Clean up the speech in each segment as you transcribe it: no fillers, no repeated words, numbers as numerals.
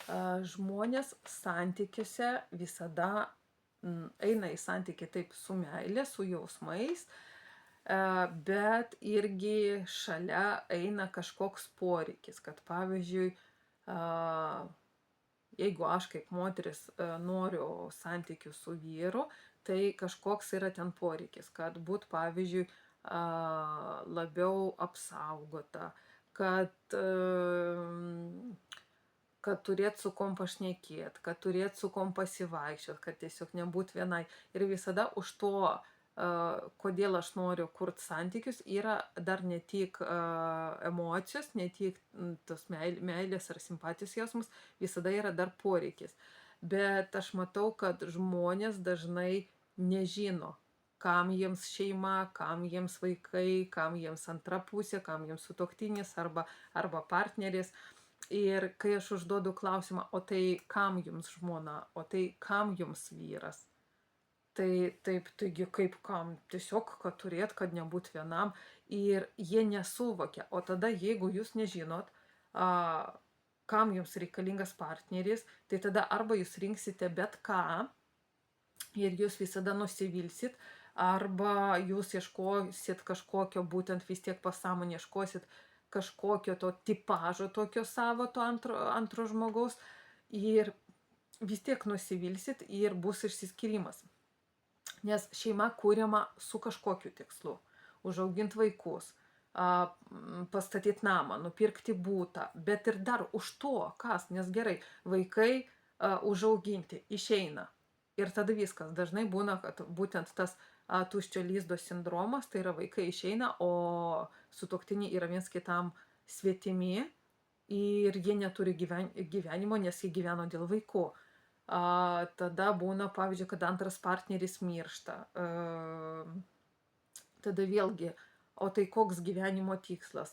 Žmonės santykiuose visada eina į santykį taip su meile, su jausmais, bet irgi šalia eina kažkoks poreikis, kad pavyzdžiui, jeigu aš kaip moteris noriu santykių su vyru, tai kažkoks yra ten poreikis, kad būt, pavyzdžiui, labiau apsaugota, kad turėt su kom pašnekėt, kad turėt su kom pasivaikščiot, kad tiesiog nebūt vienai. Ir visada už to, kodėl aš noriu kurt santykius, yra dar ne tik emocijos, ne tik tos meilės ar simpatijos jausmus, visada yra dar poreikis. Bet aš matau, kad žmonės dažnai nežino, kam jiems šeima, kam jiems vaikai, kam jiems antra pusė, kam jiems sutuoktinis arba partneris. Ir kai aš užduodu klausimą, o tai kam jums žmona, o tai kam jums vyras? Tai taip, taigi kaip kam, tiesiog, kad turėt, kad nebūt vienam. Ir jie nesuvokia. O tada, jeigu jūs nežinot, kam jums reikalingas partneris, tai tada arba jūs rinksite bet ką ir jūs visada nusivilsit, arba jūs ieškosit kažkokio, būtent vis tiek pasąmonė ieškosit kažkokio to tipažo tokio savo, to antro žmogaus, ir vis tiek nusivilsit ir bus išsiskyrimas. Nes šeima kūriama su kažkokiu tikslu. Užauginti vaikus, pastatyti namą, nupirkti būtą, bet ir dar už to, kas, nes gerai, vaikai užauginti, išeina. Ir tada viskas. Dažnai būna, kad būtent tas tuščio lizdo sindromas, tai yra vaikai išeina, o sutuoktiniai yra viens kitam svetimi ir jie neturi gyvenimo, nes jie gyveno dėl vaikų. Tada būna, pavyzdžiui, kad antras partneris miršta. Tada vėlgi, o tai koks gyvenimo tikslas?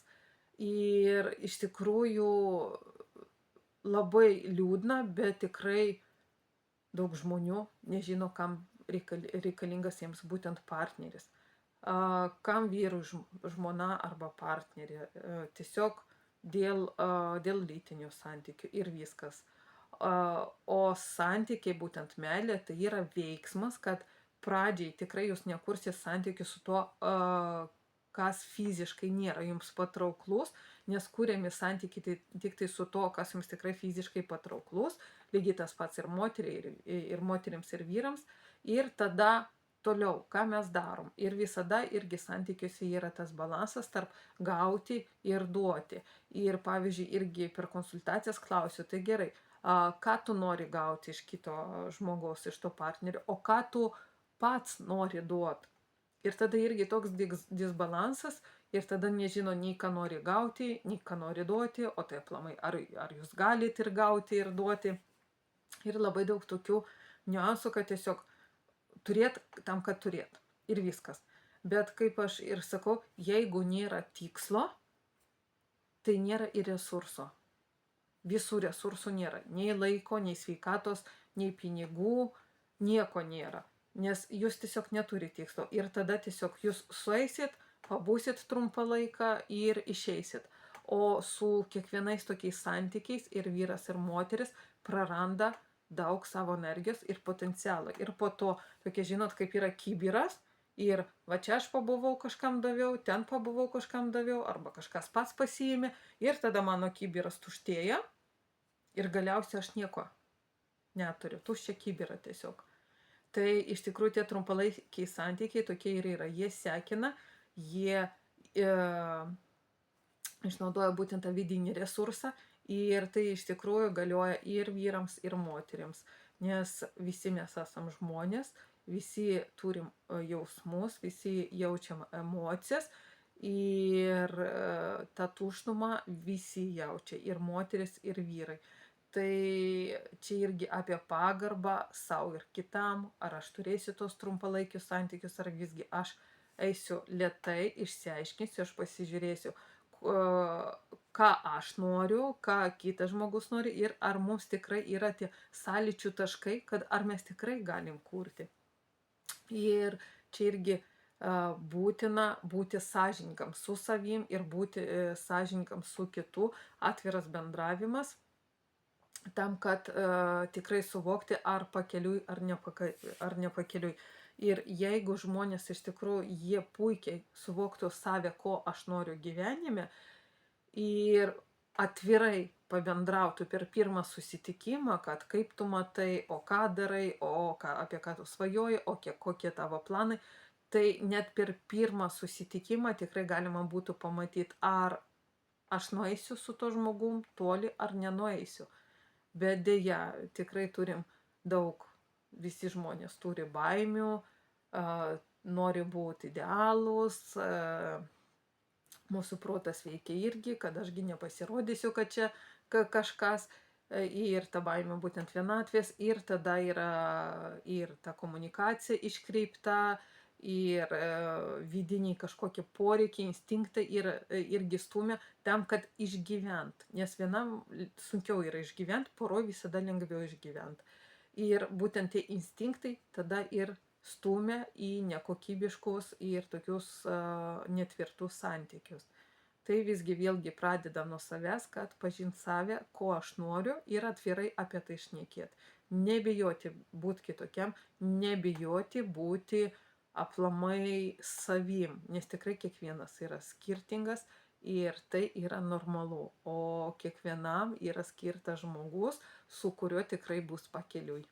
Ir iš tikrųjų labai liūdna, bet tikrai daug žmonių nežino, kam reikalingas jiems būtent partneris. Kam vyrui žmona arba partnerė? Tiesiog dėl lytinių santykių ir viskas. O santykiai, būtent meilė, tai yra veiksmas, kad pradžiai tikrai jūs nekursit santykių su tuo, kas fiziškai nėra jums patrauklus, nes kuriami santykiai tik tai su to, kas jums tikrai fiziškai patrauklus, lygiai tas pats ir moterims, ir vyrams, ir tada toliau, ką mes darom. Ir visada irgi santykiuose yra tas balansas tarp gauti ir duoti. Ir pavyzdžiui, irgi per konsultacijas klausiu, tai gerai, ką tu nori gauti iš kito žmogaus, iš to partnerio, o ką tu pats nori duoti. Ir tada irgi toks disbalansas, ir tada nežino nei ką nori gauti, nei ką nori duoti, o tai aplamai, ar jūs galite ir gauti, ir duoti. Ir labai daug tokių niuansų, kad tiesiog turėt tam, kad turėt. Ir viskas. Bet kaip aš ir sakau, jeigu nėra tikslo, tai nėra ir resurso. Visų resursų nėra. Nei laiko, nei sveikatos, nei pinigų, nieko nėra. Nes jūs tiesiog neturi tikslo. Ir tada tiesiog jūs sueisit, pabūsit trumpą laiką ir išeisit. O su kiekvienais tokiais santykiais ir vyras, ir moteris praranda daug savo energijos ir potencialą. Ir po to, tokie, žinot, kaip yra kibiras, ir va čia aš pabuvau, kažkam daviau, ten pabuvau, kažkam daviau, arba kažkas pats pasiėmė, ir tada mano kibiras tuštėja, ir galiausiai aš nieko neturiu, tuščia kibirą tiesiog. Tai iš tikrųjų tie trumpalaikiai santykiai tokie ir yra. Jie sekina, jie išnaudoja būtent tą vidinį resursą, ir tai iš tikrųjų galioja ir vyrams, ir moterims. Nes visi mes esam žmonės, visi turim jausmus, visi jaučiam emocijas, ir tą tuštumą visi jaučia, ir moteris, ir vyrai. Tai čia irgi apie pagarbą sau ir kitam, ar aš turėsiu tos trumpalaikius santykius, ar visgi aš eisiu lėtai, išsiaiškinsiu, aš pasižiūrėsiu, ką aš noriu, ką kitas žmogus nori, ir ar mums tikrai yra tie sąlyčių taškai, kad ar mes tikrai galim kurti. Ir čia irgi būtina būti sąžiningam su savim ir būti sąžiningam su kitu, atviras bendravimas. tam, kad tikrai suvokti, ar pakeliui, ar ne pakeliui. Ir jeigu žmonės iš tikrųjų, jie puikiai suvoktų save, ko aš noriu gyvenime ir atvirai pabendrautų per pirmą susitikimą, kad kaip tu matai, o ką darai, apie ką tu svajoji, kokie tavo planai, tai net per pirmą susitikimą tikrai galima būtų pamatyti, ar aš nueisiu su to žmogum toli ar nenueisiu. Bet dėja, tikrai turim daug, visi žmonės turi baimių, nori būti idealūs, mūsų protas veikia irgi, kad ašgi nepasirodysiu, kad čia kažkas, ir ta baimė būtent vienatvės, ir tada yra ir ta komunikacija iškreipta, ir vidiniai kažkokie poreikiai, instinktai irgi stumia tam, kad išgyvent. Nes vienam sunkiau yra išgyvent, poroj visada lengviau išgyvent. Ir būtent tie instinktai tada ir stumia į nekokybiškus ir tokius netvirtus santykius. Tai visgi vėlgi pradeda nuo savęs, kad pažint save, ko aš noriu ir atvirai apie tai šnekėti. Nebijoti būti kitokiam, nebijoti būti aplamai savim, nes tikrai kiekvienas yra skirtingas ir tai yra normalu, o kiekvienam yra skirtas žmogus, su kuriuo tikrai bus pakeliui.